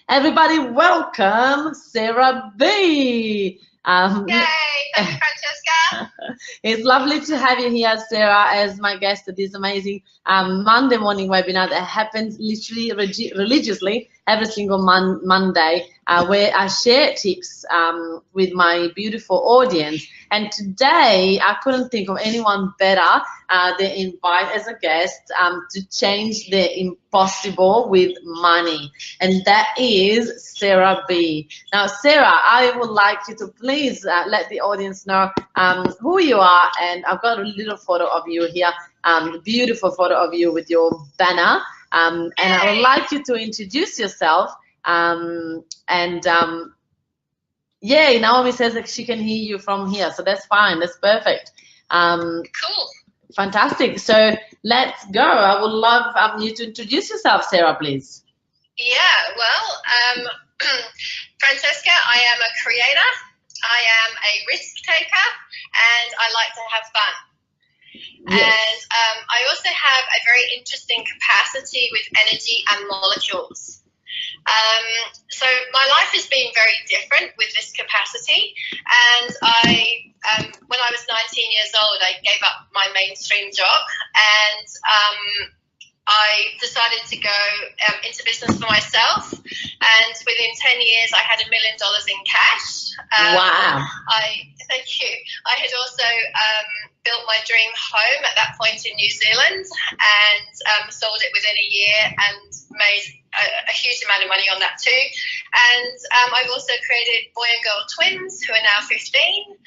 Everybody, welcome Sarah B. Yay! Thank you, Francesca. It's lovely to have you here, Sarah, as my guest at this amazing Monday morning webinar that happens literally religiously every single Monday, where I share tips with my beautiful audience. And today, I couldn't think of anyone better than invite as a guest to change the impossible with money, and that is Sarah B. Now, Sarah, I would like you to please let the audience know who you are, and I've got a little photo of you here, beautiful photo of you with your banner, and I would like you to introduce yourself. Yeah, Naomi says that she can hear you from here, so that's fine, that's perfect. Cool. Fantastic. So let's go. I would love you to introduce yourself, Sarah, please. Yeah, well, Francesca, I am a creator, I am a risk taker, and I like to have fun. Yes. And I also have a very interesting capacity with energy and molecules. So my life has been very different with this capacity, and when I was 19 years old, I gave up my mainstream job, and I decided to go into business for myself, and within 10 years I had $1 million in cash. Wow. Thank you. I had also built my dream home at that point in New Zealand, and sold it within a year and made a huge amount of money on that too. And I've also created boy and girl twins who are now 15.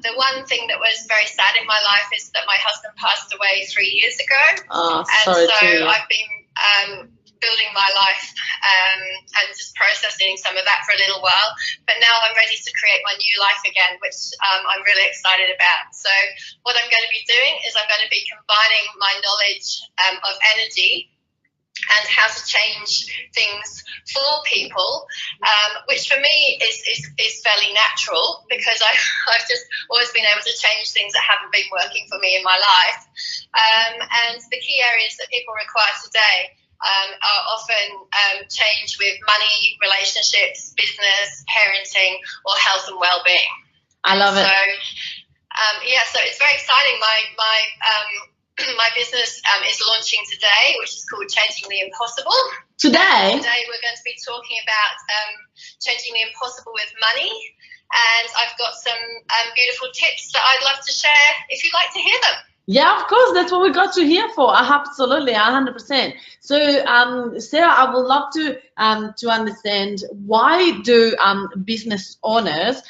The one thing that was very sad in my life is that my husband passed away 3 years ago. Oh, and sorry so to I've been building my life and just processing some of that for a little while. But now I'm ready to create my new life again, which I'm really excited about. So what I'm going to be doing is I'm going to be combining my knowledge of energy and how to change things for people, which for me is fairly natural, because I've just always been able to change things that haven't been working for me in my life. And the key areas that people require today are often change with money, relationships, business, parenting, or health and well-being. I love it. So, so it's very exciting. My business is launching today, which is called Changing the Impossible. Today we're going to be talking about changing the impossible with money, and I've got some beautiful tips that I'd love to share if you'd like to hear them. Yeah, of course, that's what we got you here for. Absolutely, 100%. So, Sarah, I would love to understand, why do business owners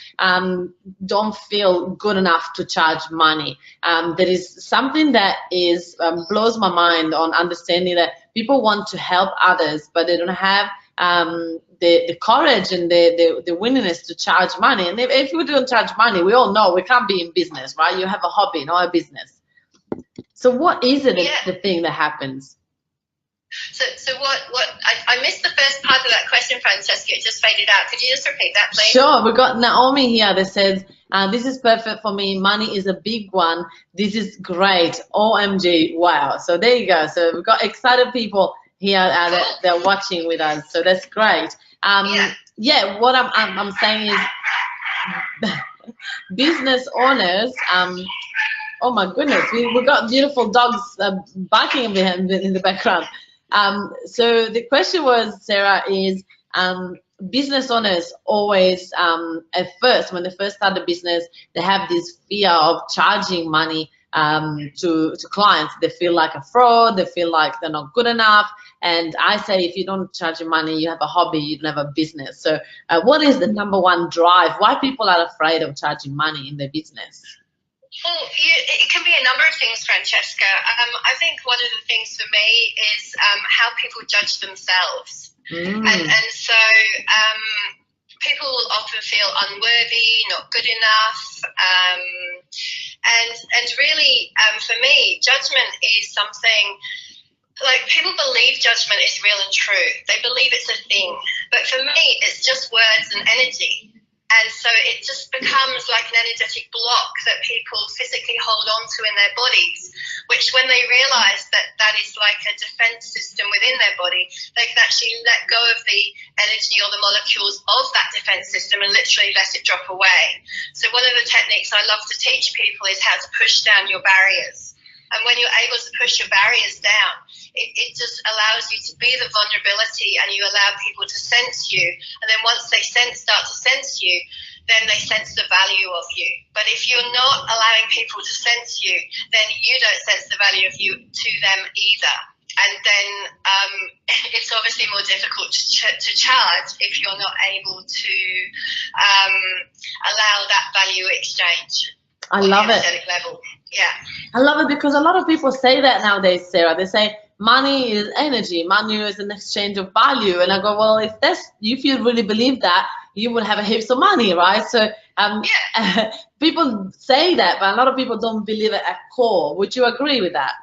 don't feel good enough to charge money? There is something that is blows my mind on understanding that people want to help others, but they don't have the courage and the willingness to charge money. And if we don't charge money, we all know we can't be in business, right? You have a hobby, not a business. So what is it, the thing that happens? So what I missed the first part of that question, Francesca. It just faded out. Could you just repeat that, please? Sure. We've got Naomi here that says, this is perfect for me. Money is a big one. This is great. OMG. Wow. So there you go. So we've got excited people here that they're watching with us. So that's great. What I'm saying is business owners, oh my goodness, we got beautiful dogs barking in the background. So the question was, Sarah, is business owners always, at first, when they first start a business, they have this fear of charging money to clients. They feel like a fraud, they feel like they're not good enough. And I say, if you don't charge your money, you have a hobby, you don't have a business. So what is the number one drive? Why people are afraid of charging money in their business? Well, it can be a number of things, Francesca. I think one of the things for me is how people judge themselves. And so people will often feel unworthy, not good enough. And really, for me, judgment is something, like, people believe judgment is real and true. They believe it's a thing. But for me, it's just words and energy. And so it just becomes like an energetic block that people physically hold on to in their bodies, which when they realize that that is like a defense system within their body, they can actually let go of the energy or the molecules of that defense system and literally let it drop away. So one of the techniques I love to teach people is how to push down your barriers. And when you're able to push your barriers down, it just allows you to be the vulnerability, and you allow people to sense you. And then once they start to sense you, then they sense the value of you. But if you're not allowing people to sense you, then you don't sense the value of you to them either. And then it's obviously more difficult to charge if you're not able to allow that value exchange. I love it. Level. Yeah. I love it because a lot of people say that nowadays, Sarah. They say money is energy, money is an exchange of value. And I go, well, if you really believe that, you would have a heaps of money, right? So people say that, but a lot of people don't believe it at core. Would you agree with that?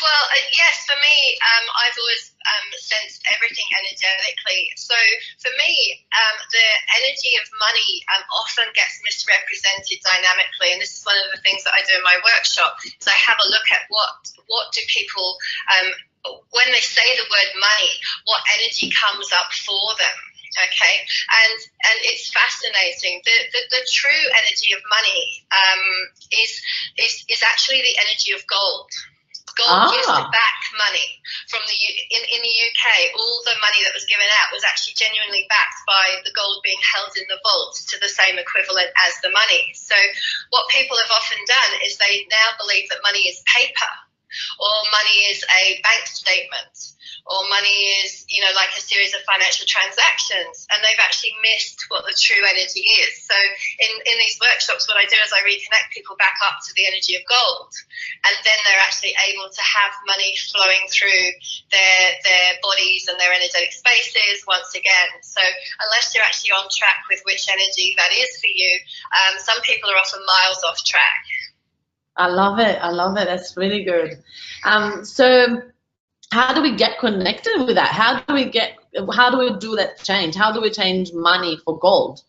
Well, yes, for me, I've always sensed everything energetically. So for me, the energy of money often gets misrepresented dynamically, and this is one of the things that I do in my workshop. Is I have a look at what do people when they say the word money, what energy comes up for them. Okay, and it's fascinating. The true energy of money is actually the energy of gold. Gold used to back money from in the UK. All the money that was given out was actually genuinely backed by the gold being held in the vault to the same equivalent as the money. So what people have often done is they now believe that money is paper, or money is a bank statement, or money is, like a series of financial transactions, and they've actually missed what the true energy is. So in these workshops, what I do is I reconnect people back up to the energy of gold, and then they're actually able to have money flowing through their bodies and their energetic spaces once again. So unless you're actually on track with which energy that is for you, some people are often miles off track. I love it. I love it. That's really good. So how do we get connected with that? How do we do that change? How do we change money for gold?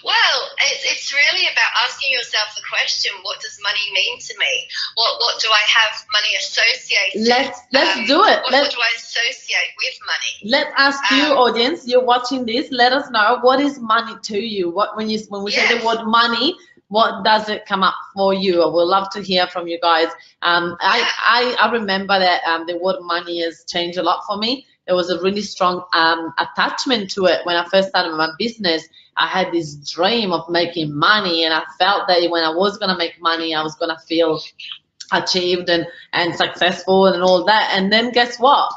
Well, it's really about asking yourself the question, what does money mean to me? What do I have money associated? Let's do it. What do I associate with money? Let's ask you, audience, you're watching this, let us know, what is money to you? When we say the word money, what does it come up for you? I would love to hear from you guys. I remember that the word money has changed a lot for me. There was a really strong attachment to it when I first started my business. I had this dream of making money, and I felt that when I was going to make money, I was going to feel achieved and successful and all that. And then guess what?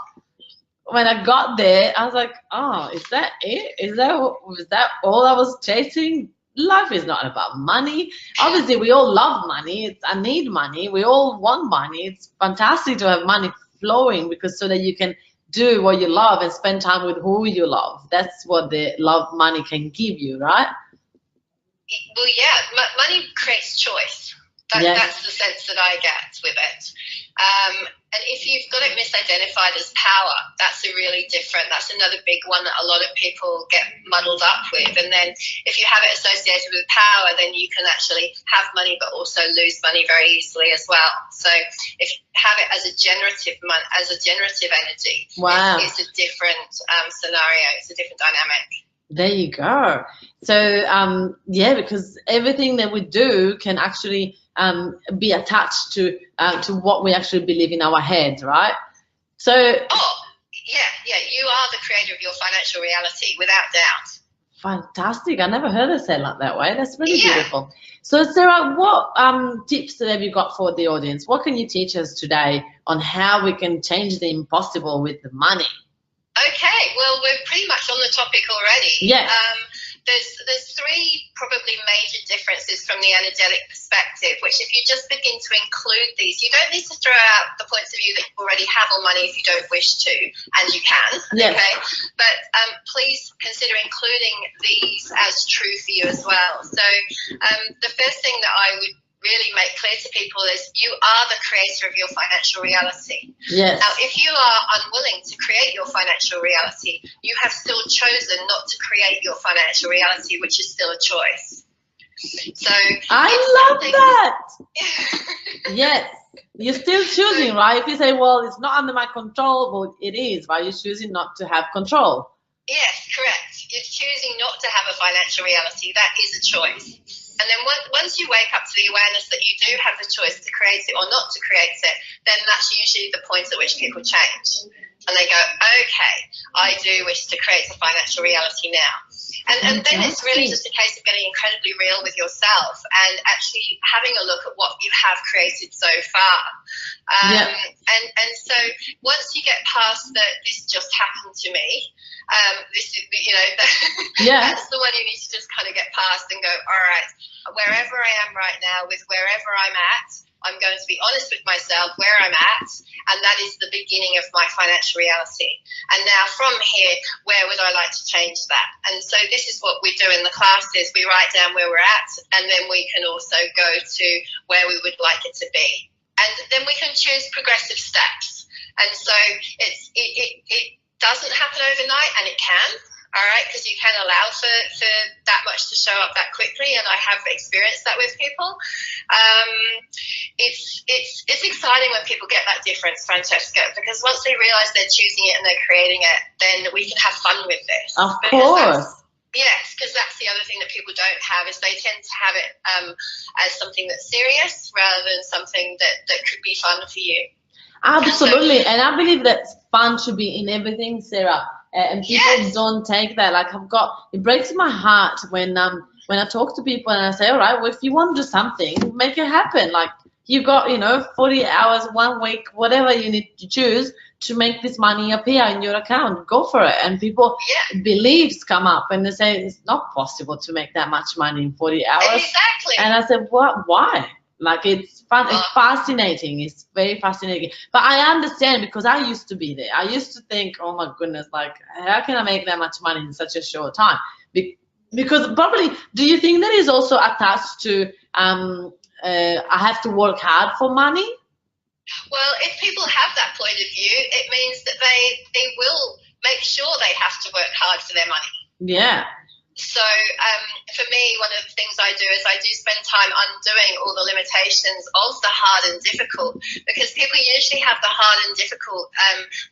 When I got there, I was like, oh, is that it? Is that all I was chasing? Life is not about money. Obviously, we all love money. I need money. We all want money. It's fantastic to have money flowing because so that you can do what you love and spend time with who you love. That's what the love money can give you, right? Well, yeah, money creates choice. That's the sense that I get with it. And if you've got it misidentified as power, that's another big one that a lot of people get muddled up with. And then if you have it associated with power, then you can actually have money but also lose money very easily as well. So if you have it as a generative energy, wow, it's a different scenario. It's a different dynamic. There you go. So because everything that we do can actually be attached to what we actually believe in our head, right? So you are the creator of your financial reality, without doubt. Fantastic. I never heard it said like that way. That's really beautiful. So Sarah, what tips have you got for the audience? What can you teach us today on how we can change the impossible with the money? Okay, well, we're pretty much on the topic already. Yes. There's three probably major differences from the energetic perspective, which if you just begin to include these, you don't need to throw out the points of view that you already have on money if you don't wish to, and you can, yes. Okay? But please consider including these as true for you as well. So the first thing that I would really make clear to people is you are the creator of your financial reality. Yes. Now, if you are unwilling to create your financial reality, you have still chosen not to create your financial reality, which is still a choice. So I love that. Yes. You're still choosing, right? If you say, well, it's not under my control, well, it is, right? You're choosing not to have control. Yes, correct. You're choosing not to have a financial reality. That is a choice. And then once you wake up to the awareness that you do have the choice to create it or not to create it, then that's usually the point at which people change. And they go, okay, I do wish to create a financial reality now. And then it's really just a case of getting incredibly real with yourself and actually having a look at what you have created so far. And so once you get past that, this just happened to me, this is, that's the one you need to just kind of get past and go, all right, wherever I am right now with wherever I'm at, I'm going to be honest with myself where I'm at, and that is the beginning of my financial reality. And now from here, where would I like to change that? And so this is what we do in the classes. We write down where we're at, and then we can also go to where we would like it to be. And then we can choose progressive steps. And so it doesn't happen overnight, and it can. All right, because you can allow for that much to show up that quickly, and I have experienced that with people. It's exciting when people get that difference, Francesca, because once they realise they're choosing it and they're creating it, then we can have fun with this. Of course. Yes, because that's the other thing that people don't have is they tend to have it as something that's serious rather than something that could be fun for you. Absolutely, and I believe that fun should be in everything, Sarah. And people don't take that. Like it breaks my heart when I talk to people and I say, all right, well, if you want to do something, make it happen. Like you got, 40 hours, 1 week, whatever you need to choose to make this money appear in your account. Go for it. And people, beliefs come up and they say, it's not possible to make that much money in 40 hours. Exactly. And I said, what? Why? Like it's fun, it's fascinating, it's very fascinating. But I understand because I used to be there. I used to think, oh my goodness, like how can I make that much money in such a short time? Because probably, do you think that is also attached to I have to work hard for money? Well, if people have that point of view, it means that they will make sure they have to work hard for their money. Yeah. So for me, one of the things I do is I do spend time undoing all the limitations of the hard and difficult, because people usually have the hard and difficult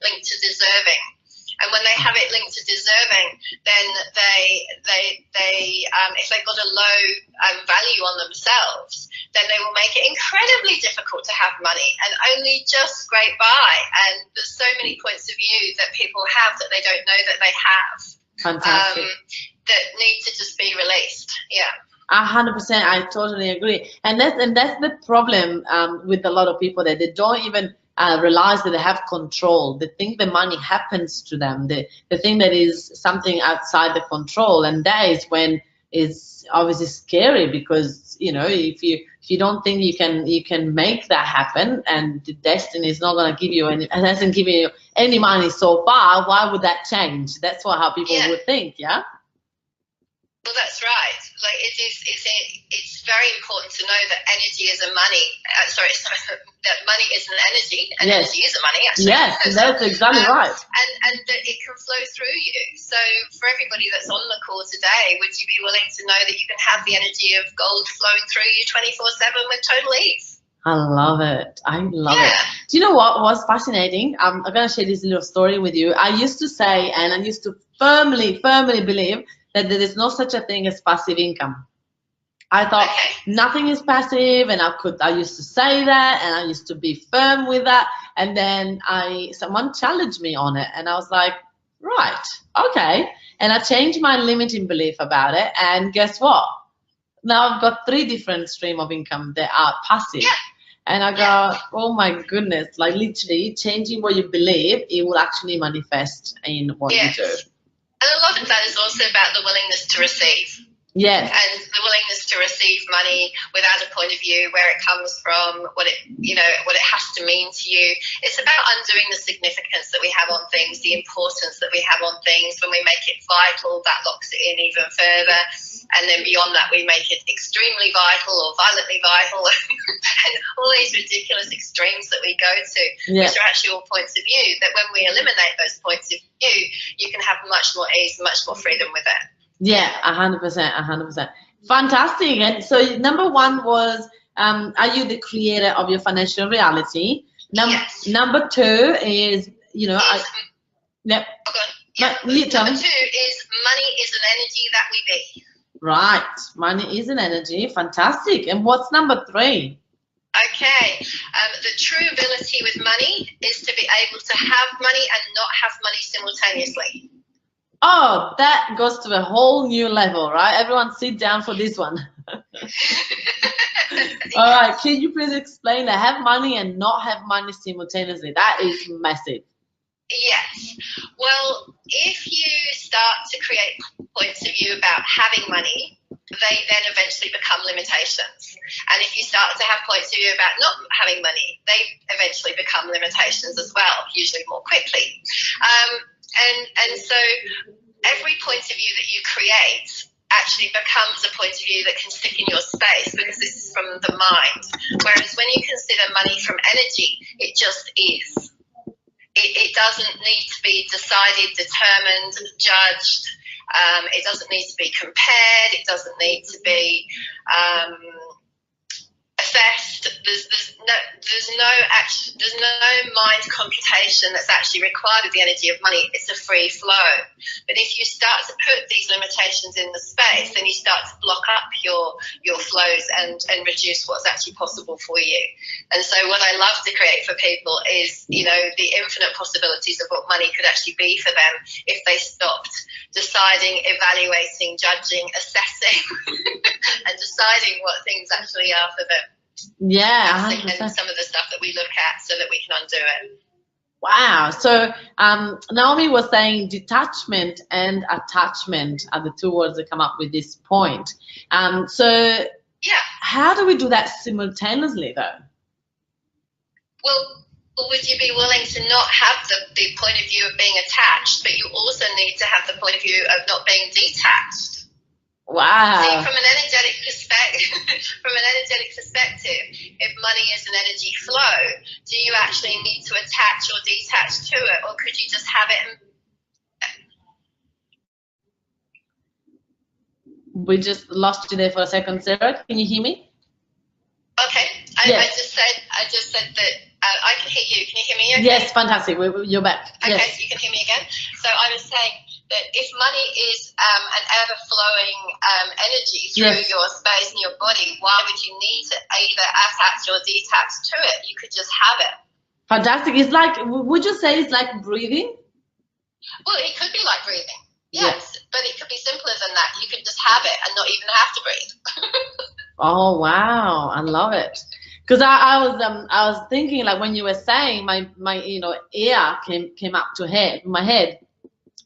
linked to deserving. And when they have it linked to deserving, then they if they've got a low value on themselves, then they will make it incredibly difficult to have money and only just scrape by. And there's so many points of view that people have that they don't know that they have. Fantastic. That need to just be released. 100%, I totally agree. And that's the problem with a lot of people, that they don't even realize that they have control. They think the money happens to them. They think that is something outside the control, and that is when it's obviously scary, because if you don't think you can make that happen, and the destiny is not going to give you any, and hasn't given you any money so far, why would that change? That's how people would think. Well, that's right. Like it's very important to know that energy is a money. That money is an energy, and energy is a money. Actually. Yes, that's exactly right. And that it can flow through you. So for everybody that's on the call today, would you be willing to know that you can have the energy of gold flowing through you 24/7 with total ease? I love it. I love it. Do you know what was fascinating? I'm going to share this little story with you. I used to say, and I used to firmly believe that there is no such a thing as passive income. I thought nothing is passive, and I used to say that, and I used to be firm with that, and then someone challenged me on it, and I was like, right, okay, and I changed my limiting belief about it, and guess what? Now I've got 3 different streams of income that are passive. And I go, oh my goodness, like literally changing what you believe, it will actually manifest in what you do. And a lot of that is also about the willingness to receive. Yes. And the willingness to receive money without a point of view, where it comes from, what it, you know, what it has to mean to you. It's about undoing the significance that we have on things, the importance that we have on things. When we make it vital, that locks it in even further. And then beyond that, we make it extremely vital or violently vital and all these ridiculous extremes that we go to, which are actually all points of view, that when we eliminate those points of view, you can have much more ease, much more freedom with it. Yeah, 100%, 100%. Fantastic. And so number one was, are you the creator of your financial reality? Yes. Number two is, you know, number two is money is an energy that we be. Right. Money is an energy. Fantastic. And what's number three? Okay. The true ability with money is to be able to have money and not have money simultaneously. Oh, that goes to a whole new level, right? Everyone sit down for this one. All right, can you please explain that? Have money and not have money simultaneously. That is massive. Yes. Well, if you start to create points of view about having money, they then eventually become limitations. And if you start to have points of view about not having money, they eventually become limitations as well, usually more quickly. And so every point of view that you create actually becomes a point of view that can stick in your space, because this is from the mind. Whereas when you consider money from energy, it just is. It doesn't need to be decided, determined, judged. It doesn't need to be compared. It doesn't need to be assessed. There's no mind computation that's actually required of the energy of money. It's a free flow. But if you start to put these limitations in the space, then you start to block up your flows and reduce what's actually possible for you. And so what I love to create for people is, you know, the infinite possibilities of what money could actually be for them if they stopped deciding, evaluating, judging, assessing and deciding what things actually are for them. Yeah, 100%. And some of the stuff that we look at so that we can undo it. Wow. So Naomi was saying detachment and attachment are the two words that come up with this point. So yeah, how do we do that simultaneously though? Well, would you be willing to not have the point of view of being attached, but you also need to have the point of view of not being detached? Wow. See, from an energetic perspective, if money is an energy flow, do you actually need to attach or detach to it, or could you just have it? We just lost you there for a second, Sarah. Can you hear me? Okay. Yes. I just said that I can hear you. Can you hear me? Okay? Yes, fantastic. You're back. Okay, yes. You can hear me again. So I was saying that if money is an ever-flowing energy through your space and your body, why would you need to either attach or detach to it? You could just have it. Fantastic. It's like, would you say it's like breathing? Well, it could be like breathing. Yes, but it could be simpler than that. You could just have it and not even have to breathe. Oh wow, I love it. Because I was thinking, like when you were saying, my ear came up to my head,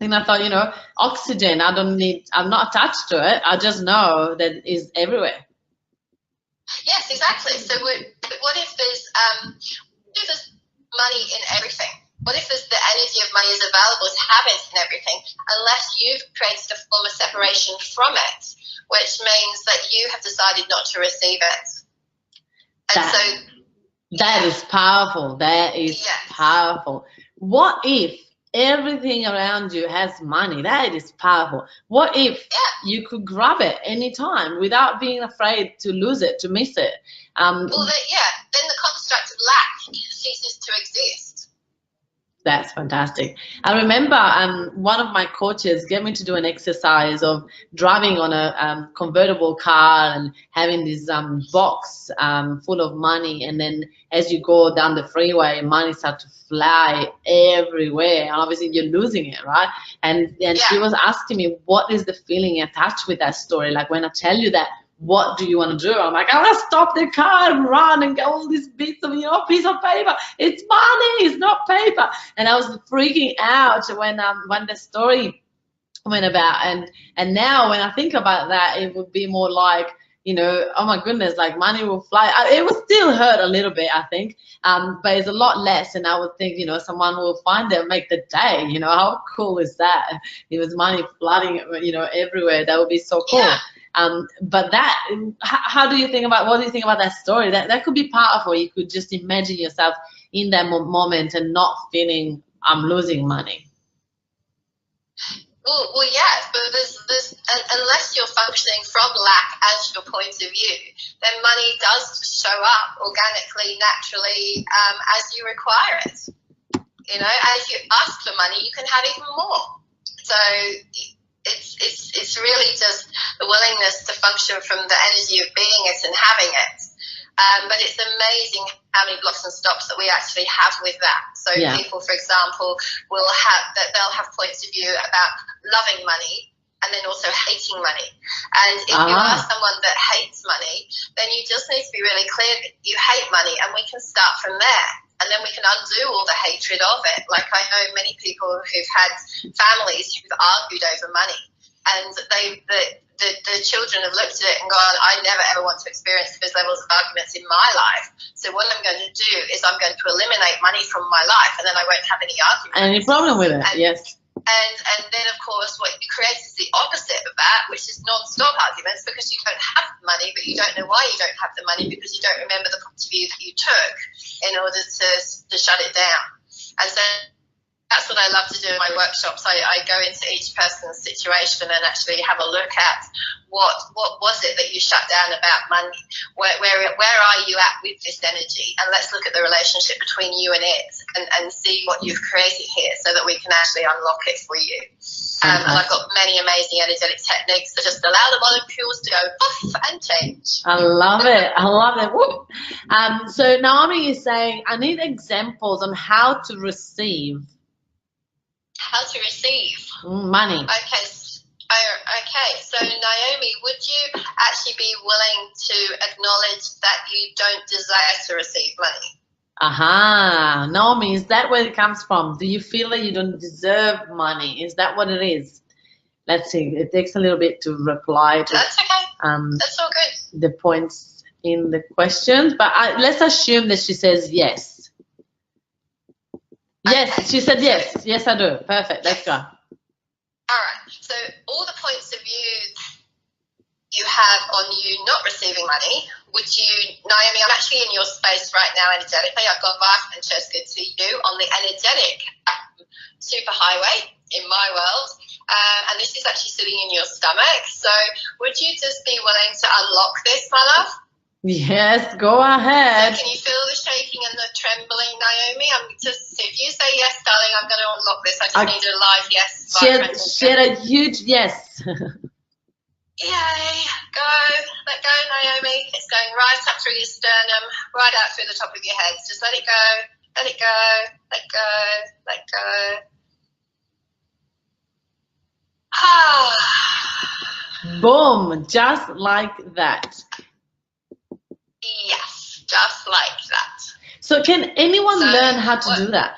and I thought, oxygen. I'm not attached to it. I just know that it's everywhere. Yes, exactly. So what if there's money in everything? What if the energy of money is available to have it in everything, unless you've created a form of separation from it, which means that you have decided not to receive it. And that is powerful. That is powerful. What if everything around you has money? That is powerful. What if you could grab it anytime without being afraid to lose it, to miss it? Then the construct of lack ceases to exist. That's fantastic. I remember one of my coaches gave me to do an exercise of driving on a convertible car and having this box full of money, and then as you go down the freeway, money starts to fly everywhere, and obviously you're losing it, right? And she was asking me, what is the feeling attached with that story? Like, when I tell you that, what do you want to do? I'm like, I want to stop the car and run and get all these bits of, piece of paper. It's money, it's not paper. And I was freaking out when the story comment about. And now when I think about that, it would be more like, you know, oh my goodness, like money will fly. It will still hurt a little bit, I think, but it's a lot less. And I would think, you know, someone will find it and make the day. You know, how cool is that? If it's money flooding, you know, everywhere, that would be so cool. Yeah. But that, how do you think about, what do you think about that story? That could be powerful. You could just imagine yourself in that moment and not feeling I'm losing money. Well, yeah, but unless you're functioning from lack as your point of view, then money does show up organically, naturally, as you require it. You know, as you ask for money, you can have even more. So it's really just the willingness to function from the energy of being it and having it. But it's amazing how many blocks and stops that we actually have with that. So people, for example, they'll have points of view about loving money and then also hating money. And if you are someone that hates money, then you just need to be really clear that you hate money, and we can start from there. And then we can undo all the hatred of it. Like, I know many people who've had families who've argued over money, and the children have looked at it and gone, I never ever want to experience those levels of arguments in my life. So what I'm going to do is I'm going to eliminate money from my life, and then I won't have any arguments. Any problem with it? Yes. And then, of course, what you create is the opposite of that, which is non-stop arguments, because you don't have the money, but you don't know why you don't have the money, because you don't remember the point of view that you took in order to shut it down. And so that's what I love to do in my workshops. I go into each person's situation and actually have a look at what was it that you shut down about money? Where are you at with this energy? And let's look at the relationship between you and it, and see what you've created here, so that we can actually unlock it for you. And I've got many amazing energetic techniques that just allow the molecules to go off and change. I love it. I love it. Woo. So Naomi is saying, I need examples on how to receive. How to receive money. Okay, so Naomi, would you actually be willing to acknowledge that you don't desire to receive money? Aha, Naomi, is that where it comes from? Do you feel that you don't deserve money? Is that what it is? Let's see, it takes a little bit to reply to That's okay. That's all good. The points in the questions, but let's assume that she says yes. Yes, she said yes. Yes, I do. Perfect. Let's go. All right. So all the points of view you have on you not receiving money, would you, Naomi, I'm actually in your space right now energetically. I've got vast Francesca to you on the energetic superhighway in my world. And this is actually sitting in your stomach. So would you just be willing to unlock this, my love? Yes, go ahead. So can you feel the shaking and the trembling, Naomi? If you say yes, darling, I'm going to unlock this. I just need a live yes. She had a huge yes. Yay, go, let go, Naomi. It's going right up through your sternum, right out through the top of your head. Just let it go, let it go, let go, let go. Boom, just like that. Yes, just like that. So can anyone learn how to do that?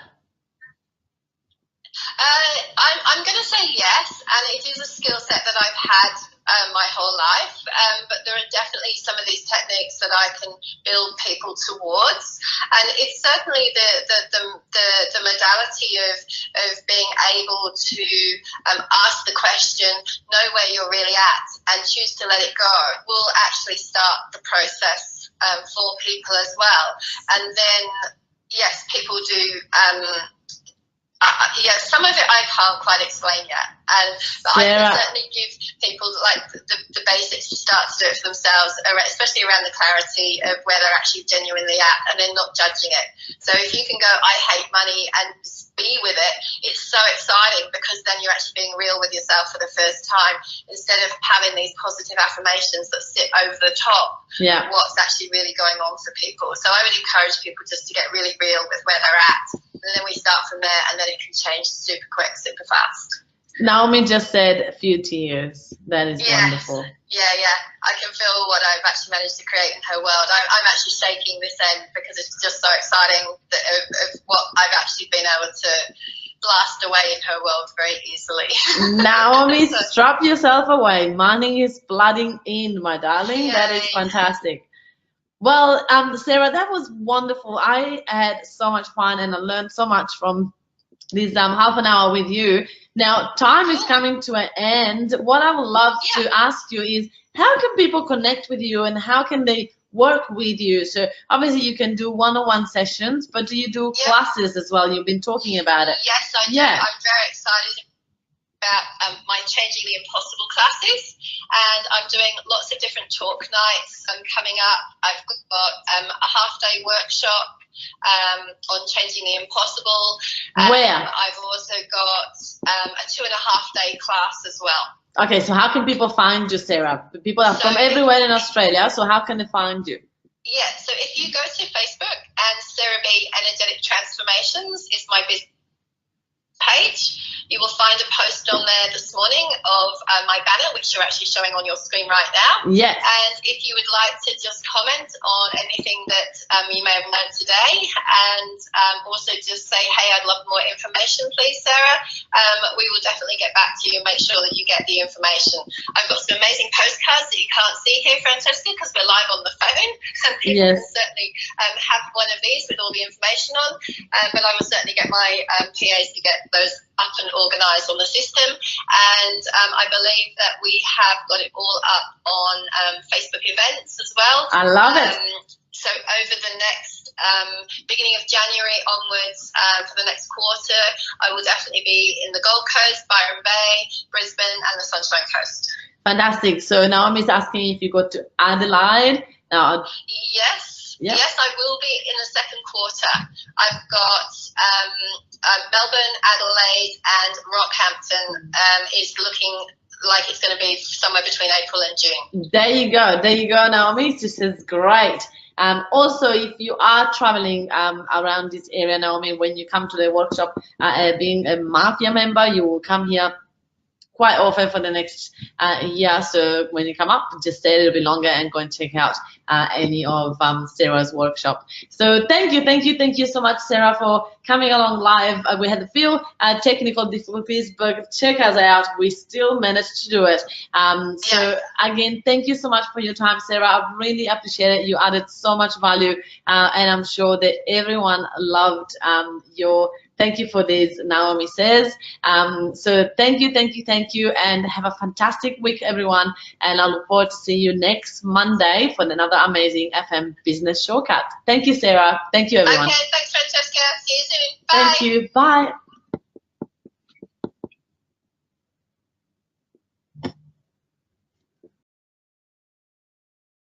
I'm going to say yes, and it is a skill set that I've had my whole life, but there are definitely some of these techniques that I can build people towards, and it's certainly the modality of being able to ask the question, know where you're really at, and choose to let it go will actually start the process for people as well. And then, yes, people do some of it I can't quite explain yet, but I can certainly give people like the basics to start to do it for themselves, especially around the clarity of where they're actually genuinely at, and then not judging it. So if you can go, I hate money, and be with it, it's so exciting, because then you're actually being real with yourself for the first time, instead of having these positive affirmations that sit over the top of what's actually really going on for people. So I would encourage people just to get really real with where they're at, and then we start from there, and then it can change super quick, super fast. Naomi just said a few tears. That is wonderful. Yeah. I can feel what I've actually managed to create in her world. I'm actually shaking this end, because it's just so exciting of what I've actually been able to blast away in her world very easily. Naomi, So, strap yourself away. Money is flooding in, my darling. yay. That is fantastic. Well, Sarah, that was wonderful. I had so much fun and I learned so much from this half an hour with you. Now, time is coming to an end. What I would love to ask you is, how can people connect with you and how can they work with you? So obviously you can do one-on-one sessions, but do you do classes as well? You've been talking about it. Yes, I do. I'm very excited about my Changing the Impossible classes, and I'm doing lots of different talk nights coming up. I've got a half-day workshop on Changing the Impossible. Where? I've also got a 2.5-day class as well. Okay, so how can people find you, Sarah? People are from everywhere in Australia, so how can they find you? Yeah, so if you go to Facebook, and Sarah B Energetic Transformations is my business page, you will find a post on there this morning of my banner, which you're actually showing on your screen right now. Yes. And if you would like to just comment on anything that you may have learned today, and also just say, hey, I'd love more information, please, Sarah, we will definitely get back to you and make sure that you get the information. I've got some amazing postcards that you can't see here, Francesca, because we're live on the phone, and people can certainly have one of these with all the information on, but I will certainly get my PAs to get those up and organised on the system, and I believe that we have got it all up on Facebook events as well. I love it. So over the next beginning of January onwards, for the next quarter, I will definitely be in the Gold Coast, Byron Bay, Brisbane, and the Sunshine Coast. Fantastic. So Naomi's asking if you go to Adelaide. Now, Yes, I will be in the second quarter. I've got Melbourne, Adelaide, and Rockhampton is looking like it's going to be somewhere between April and June. There you go, Naomi. This is great. Also, if you are traveling around this area, Naomi, when you come to the workshop, being a Mafia member, you will come here quite often for the next year. So when you come up, just stay a little bit longer and go and check out any of Sarah's workshop. So thank you so much, Sarah, for coming along live. We had a few technical difficulties, but check us out. We still managed to do it. So again, thank you so much for your time, Sarah. I really appreciate it. You added so much value, and I'm sure that everyone loved your. Thank you for this, Naomi says. So thank you, and have a fantastic week, everyone. And I look forward to seeing you next Monday for another amazing FM Business Shortcut. Thank you, Sarah. Thank you, everyone. Okay, thanks, Francesca. See you soon. Bye. Thank you. Bye.